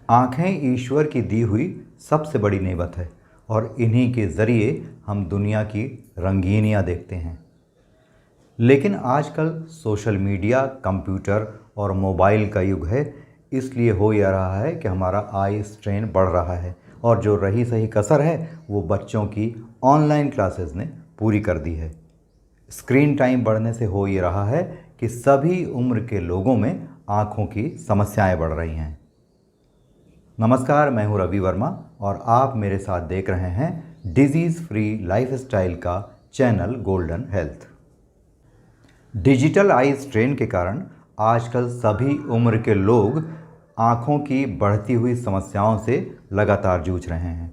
आँखें ईश्वर की दी हुई सबसे बड़ी नेमत है और इन्हीं के ज़रिए हम दुनिया की रंगीनियाँ देखते हैं। लेकिन आजकल सोशल मीडिया, कंप्यूटर और मोबाइल का युग है, इसलिए हो यह रहा है कि हमारा आई स्ट्रेन बढ़ रहा है और जो रही सही कसर है वो बच्चों की ऑनलाइन क्लासेस ने पूरी कर दी है। स्क्रीन टाइम बढ़ने से हो ये रहा है कि सभी उम्र के लोगों में आँखों की समस्याएं बढ़ रही हैं। नमस्कार, मैं हूं रवि वर्मा और आप मेरे साथ देख रहे हैं डिजीज़ फ्री लाइफस्टाइल का channel golden health. Digital eye strain के कारण आजकल सभी उम्र के लोग आँखों की बढ़ती हुई समस्याओं से लगातार जूझ रहे हैं।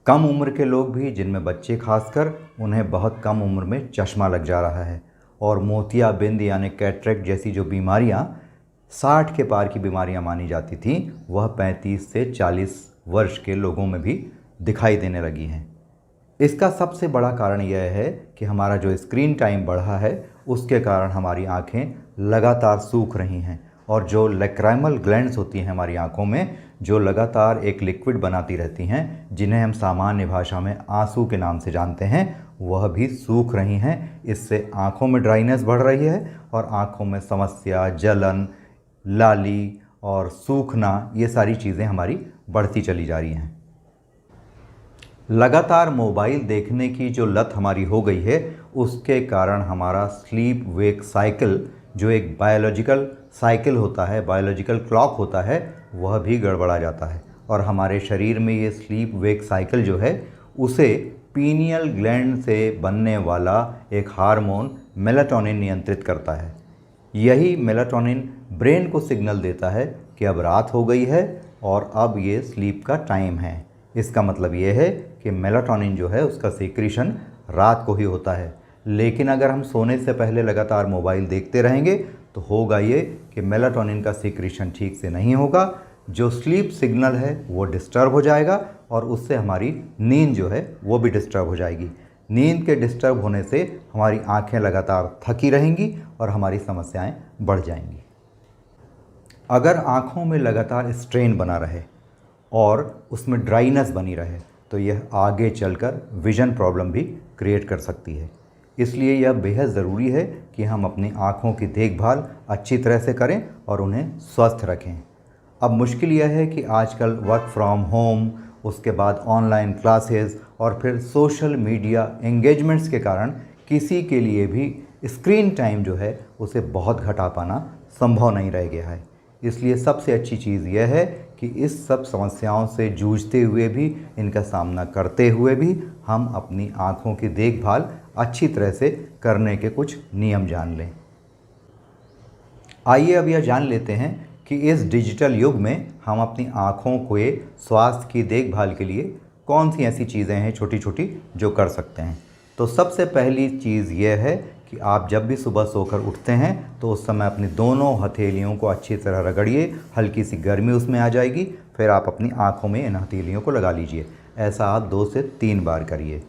कम उम्र के लोग भी, जिनमें बच्चे खासकर, उन्हें बहुत कम उम्र में चश्मा लग जा रहा है और मोतियाबिंद यानी कैटरेक्ट जैसी जो बीमारियां 60 के पार की बीमारियां मानी जाती थीं, वह 35 से 40 वर्ष के लोगों में भी दिखाई देने लगी हैं। इसका सबसे बड़ा कारण यह है कि हमारा जो स्क्रीन टाइम बढ़ा है उसके कारण हमारी आँखें लगातार सूख रही हैं और जो लैक्राइमल ग्लैंड्स होती हैं हमारी आँखों में, जो लगातार एक लिक्विड बनाती रहती हैं, जिन्हें हम सामान्य भाषा में आंसू के नाम से जानते हैं, वह भी सूख रही हैं। इससे आँखों में ड्राइनेस बढ़ रही है और आँखों में समस्या, जलन, लाली और सूखना, ये सारी चीज़ें हमारी बढ़ती चली जा रही हैं। लगातार मोबाइल देखने की जो लत हमारी हो गई है उसके कारण हमारा स्लीप वेक साइकिल, जो एक बायोलॉजिकल साइकिल होता है, बायोलॉजिकल क्लॉक होता है, वह भी गड़बड़ा जाता है और हमारे शरीर में ये स्लीप वेक साइकिल जो है उसे पीनियल ग्लैंड से बनने वाला एक हार्मोन मेलाटोनिन नियंत्रित करता है। यही मेलाटोनिन ब्रेन को सिग्नल देता है कि अब रात हो गई है और अब ये स्लीप का टाइम है। इसका मतलब ये है कि मेलाटोनिन जो है उसका सीक्रेशन रात को ही होता है। लेकिन अगर हम सोने से पहले लगातार मोबाइल देखते रहेंगे तो होगा ये कि मेलाटोनिन का सीक्रेशन ठीक से नहीं होगा, जो स्लीप सिग्नल है वो डिस्टर्ब हो जाएगा और उससे हमारी नींद जो है वो भी डिस्टर्ब हो जाएगी। नींद के डिस्टर्ब होने से हमारी आँखें लगातार थकी रहेंगी और हमारी समस्याएं बढ़ जाएंगी। अगर आँखों में लगातार स्ट्रेन बना रहे और उसमें ड्राइनेस बनी रहे तो यह आगे चलकर विज़न प्रॉब्लम भी क्रिएट कर सकती है। इसलिए यह बेहद ज़रूरी है कि हम अपनी आँखों की देखभाल अच्छी तरह से करें और उन्हें स्वस्थ रखें। अब मुश्किल यह है कि आजकल वर्क फ्रॉम होम, उसके बाद ऑनलाइन क्लासेस और फिर सोशल मीडिया एंगेजमेंट्स के कारण किसी के लिए भी स्क्रीन टाइम जो है उसे बहुत घटा पाना संभव नहीं रह गया है। इसलिए सबसे अच्छी चीज़ यह है कि इस सब समस्याओं से जूझते हुए भी, इनका सामना करते हुए भी हम अपनी आँखों की देखभाल अच्छी तरह से करने के कुछ नियम जान लें। आइए अब यह जान लेते हैं कि इस डिजिटल युग में हम अपनी आँखों के स्वास्थ्य की देखभाल के लिए कौन सी ऐसी चीज़ें हैं छोटी छोटी जो कर सकते हैं। तो सबसे पहली चीज़ यह है कि आप जब भी सुबह सोकर उठते हैं तो उस समय अपनी दोनों हथेलियों को अच्छी तरह रगड़िए, हल्की सी गर्मी उसमें आ जाएगी, फिर आप अपनी आँखों में इन हथेलियों को लगा लीजिए। ऐसा आप 2 से 3 बार करिए।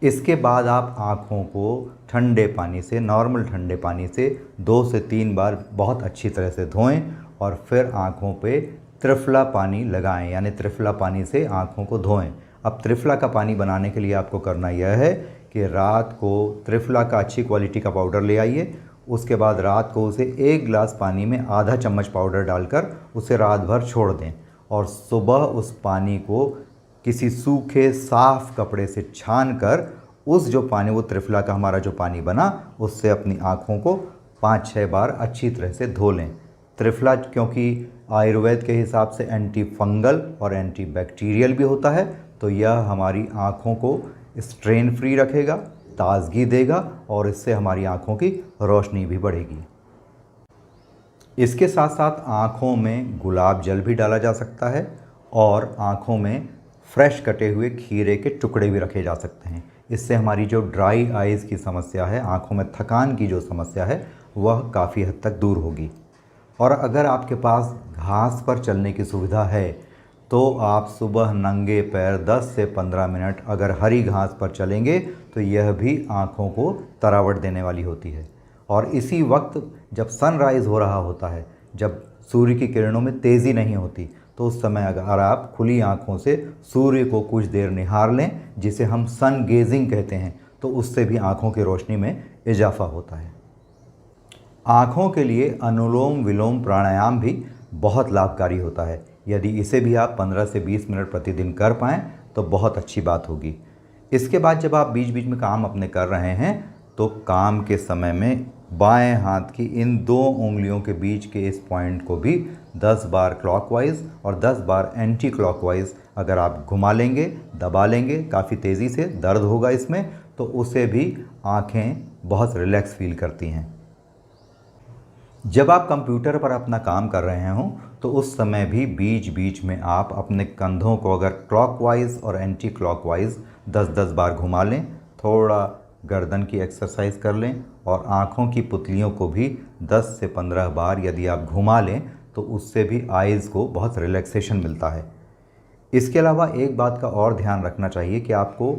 इसके बाद आप आँखों को ठंडे पानी से, नॉर्मल ठंडे पानी से 2 से 3 बार बहुत अच्छी तरह से धोएं और फिर आँखों पे त्रिफला पानी लगाएं, यानी त्रिफला पानी से आँखों को धोएं। अब त्रिफला का पानी बनाने के लिए आपको करना यह है कि रात को त्रिफला का अच्छी क्वालिटी का पाउडर ले आइए। उसके बाद रात को उसे 1 गिलास पानी में आधा चम्मच पाउडर डालकर उसे रात भर छोड़ दें और सुबह उस पानी को किसी सूखे साफ कपड़े से छान कर उस जो पानी, वो त्रिफला का हमारा जो पानी बना, उससे अपनी आँखों को 5-6 बार अच्छी तरह से धो लें। त्रिफला क्योंकि आयुर्वेद के हिसाब से एंटी फंगल और एंटी बैक्टीरियल भी होता है, तो यह हमारी आँखों को स्ट्रेन फ्री रखेगा, ताजगी देगा और इससे हमारी आँखों की रोशनी भी बढ़ेगी। इसके साथ साथ आँखों में गुलाब जल भी डाला जा सकता है और आँखों में फ्रेश कटे हुए खीरे के टुकड़े भी रखे जा सकते हैं। इससे हमारी जो ड्राई आइज़ की समस्या है, आँखों में थकान की जो समस्या है, वह काफ़ी हद तक दूर होगी। और अगर आपके पास घास पर चलने की सुविधा है तो आप सुबह नंगे पैर 10 से 15 मिनट अगर हरी घास पर चलेंगे तो यह भी आँखों को तरावट देने वाली होती है। और इसी वक्त जब सनराइज़ हो रहा होता है, जब सूर्य की किरणों में तेज़ी नहीं होती, तो उस समय अगर आप खुली आँखों से सूर्य को कुछ देर निहार लें, जिसे हम सन गेजिंग कहते हैं, तो उससे भी आँखों की रोशनी में इजाफा होता है। आँखों के लिए अनुलोम विलोम प्राणायाम भी बहुत लाभकारी होता है। यदि इसे भी आप 15 से 20 मिनट प्रतिदिन कर पाएँ तो बहुत अच्छी बात होगी। इसके बाद जब आप बीच बीच में काम अपने कर रहे हैं तो काम के समय में बाएं हाथ की इन 2 उंगलियों के बीच के इस पॉइंट को भी 10 बार क्लॉकवाइज और 10 बार एंटी क्लॉकवाइज अगर आप घुमा लेंगे, दबा लेंगे, काफ़ी तेज़ी से दर्द होगा इसमें, तो उसे भी आँखें बहुत रिलैक्स फील करती हैं। जब आप कंप्यूटर पर अपना काम कर रहे हों तो उस समय भी बीच बीच में आप अपने कंधों को अगर क्लॉकवाइज और एंटी क्लॉकवाइज 10-10 बार घुमा लें, थोड़ा गर्दन की एक्सरसाइज कर लें और आँखों की पुतलियों को भी 10 से 15 बार यदि आप घुमा लें तो उससे भी आइज़ को बहुत रिलैक्सेशन मिलता है। इसके अलावा एक बात का और ध्यान रखना चाहिए कि आपको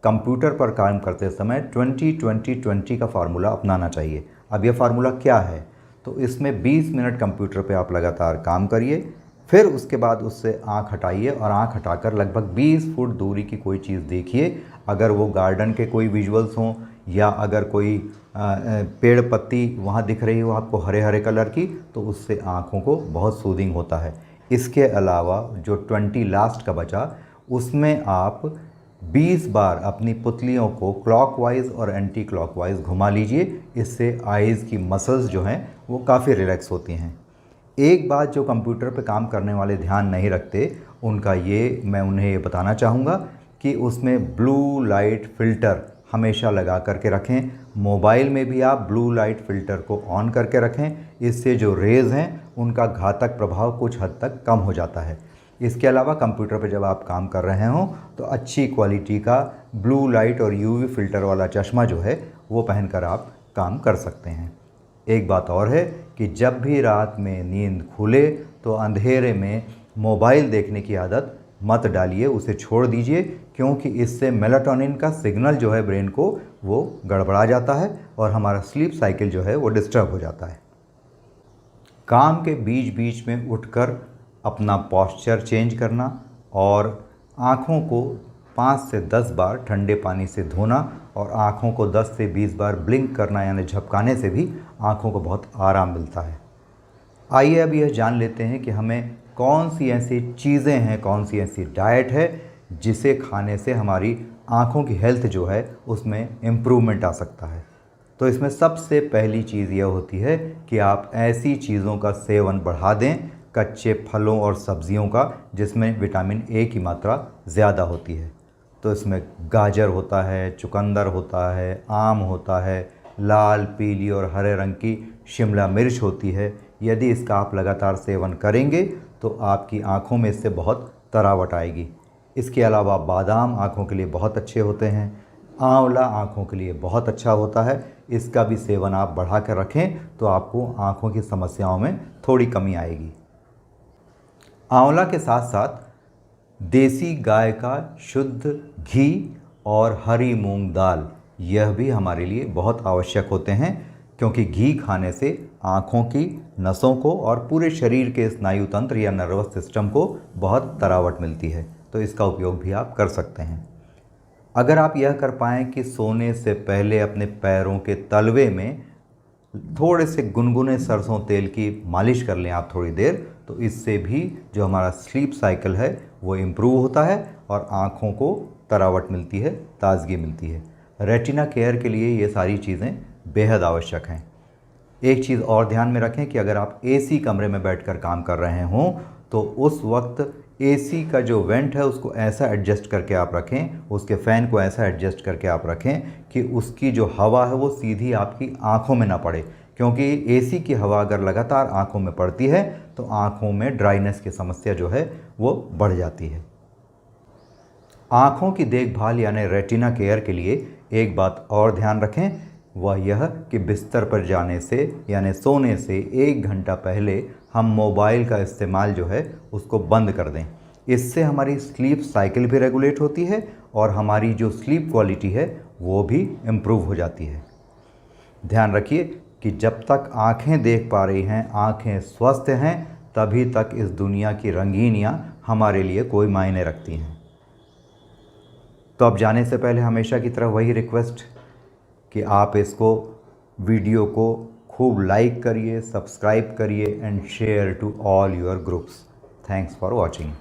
कंप्यूटर पर काम करते समय 20-20-20 का फार्मूला अपनाना चाहिए। अब यह फार्मूला क्या है? तो इसमें 20 मिनट कंप्यूटर पे आप लगातार काम करिए, फिर उसके बाद उससे आँख हटाइए और आँख हटाकर लगभग 20 फुट दूरी की कोई चीज़ देखिए। अगर वो गार्डन के कोई विजुअल्स हों या अगर कोई पेड़ पत्ती वहाँ दिख रही हो आपको हरे हरे कलर की, तो उससे आँखों को बहुत सूदिंग होता है। इसके अलावा जो 20 लास्ट का बचा, उसमें आप 20 बार अपनी पुतलियों को क्लॉकवाइज और एंटी क्लॉकवाइज घुमा लीजिए। इससे आइज़ की मसल्स जो हैं वो काफ़ी रिलैक्स होती हैं। एक बात जो कंप्यूटर पे काम करने वाले ध्यान नहीं रखते, उनका मैं उन्हें ये बताना चाहूँगा कि उसमें ब्लू लाइट फ़िल्टर हमेशा लगा करके रखें। मोबाइल में भी आप ब्लू लाइट फ़िल्टर को ऑन करके रखें। इससे जो रेज़ हैं उनका घातक प्रभाव कुछ हद तक कम हो जाता है। इसके अलावा कंप्यूटर पर जब आप काम कर रहे हों तो अच्छी क्वालिटी का ब्लू लाइट और यूवी फ़िल्टर वाला चश्मा जो है वो पहनकर आप काम कर सकते हैं। एक बात और है कि जब भी रात में नींद खुले तो अंधेरे में मोबाइल देखने की आदत मत डालिए, उसे छोड़ दीजिए, क्योंकि इससे मेलाटोनिन का सिग्नल जो है ब्रेन को वो गड़बड़ा जाता है और हमारा स्लीप साइकिल जो है वो डिस्टर्ब हो जाता है। काम के बीच बीच में उठकर अपना पोस्चर चेंज करना और आँखों को 5 से 10 बार ठंडे पानी से धोना और आँखों को 10 से 20 बार ब्लिंक करना यानी झपकाने से भी आँखों को बहुत आराम मिलता है। आइए अब यह जान लेते हैं कि हमें कौन सी ऐसी चीज़ें हैं, कौन सी ऐसी डाइट है जिसे खाने से हमारी आँखों की हेल्थ जो है उसमें इम्प्रूवमेंट आ सकता है। तो इसमें सबसे पहली चीज़ यह होती है कि आप ऐसी चीज़ों का सेवन बढ़ा दें, कच्चे फलों और सब्जियों का, जिसमें विटामिन ए की मात्रा ज़्यादा होती है। तो इसमें गाजर होता है, चुकंदर होता है, आम होता है, लाल, पीली और हरे रंग की शिमला मिर्च होती है। यदि इसका आप लगातार सेवन करेंगे तो आपकी आँखों में इससे बहुत तरावट आएगी। इसके अलावा बादाम आँखों के लिए बहुत अच्छे होते हैं। आंवला आँखों के लिए बहुत अच्छा होता है। इसका भी सेवन आप बढ़ा कर रखें तो आपको आँखों की समस्याओं में थोड़ी कमी आएगी। आंवला के साथ साथ देसी गाय का शुद्ध घी और हरी मूंग दाल, यह भी हमारे लिए बहुत आवश्यक होते हैं, क्योंकि घी खाने से आँखों की नसों को और पूरे शरीर के स्नायु तंत्र या नर्वस सिस्टम को बहुत तरावट मिलती है। तो इसका उपयोग भी आप कर सकते हैं। अगर आप यह कर पाएँ कि सोने से पहले अपने पैरों के तलवे में थोड़े से गुनगुने सरसों तेल की मालिश कर लें आप थोड़ी देर, तो इससे भी जो हमारा स्लीप साइकिल है वो इम्प्रूव होता है और आँखों को तरावट मिलती है, ताजगी मिलती है। रेटिना केयर के लिए ये सारी चीज़ें बेहद आवश्यक हैं। एक चीज़ और ध्यान में रखें कि अगर आप एसी कमरे में बैठकर काम कर रहे हों तो उस वक्त एसी का जो वेंट है उसको ऐसा एडजस्ट करके आप रखें, उसके फ़ैन को ऐसा एडजस्ट करके आप रखें कि उसकी जो हवा है वो सीधी आपकी आँखों में ना पड़े, क्योंकि एसी की हवा अगर लगातार आँखों में पड़ती है तो आँखों में ड्राइनेस की समस्या जो है वो बढ़ जाती है। आँखों की देखभाल यानी रेटिना केयर के लिए एक बात और ध्यान रखें, वह यह कि बिस्तर पर जाने से यानी सोने से 1 घंटा पहले हम मोबाइल का इस्तेमाल जो है उसको बंद कर दें। इससे हमारी स्लीप साइकिल भी रेगुलेट होती है और हमारी जो स्लीप क्वालिटी है वो भी इम्प्रूव हो जाती है। ध्यान रखिए कि जब तक आँखें देख पा रही हैं, आँखें स्वस्थ हैं, तभी तक इस दुनिया की रंगीनियाँ हमारे लिए कोई मायने रखती हैं। तो अब जाने से पहले हमेशा की तरह वही रिक्वेस्ट कि आप इसको वीडियो को खूब लाइक करिए, सब्सक्राइब करिए and share to all your groups. Thanks for watching.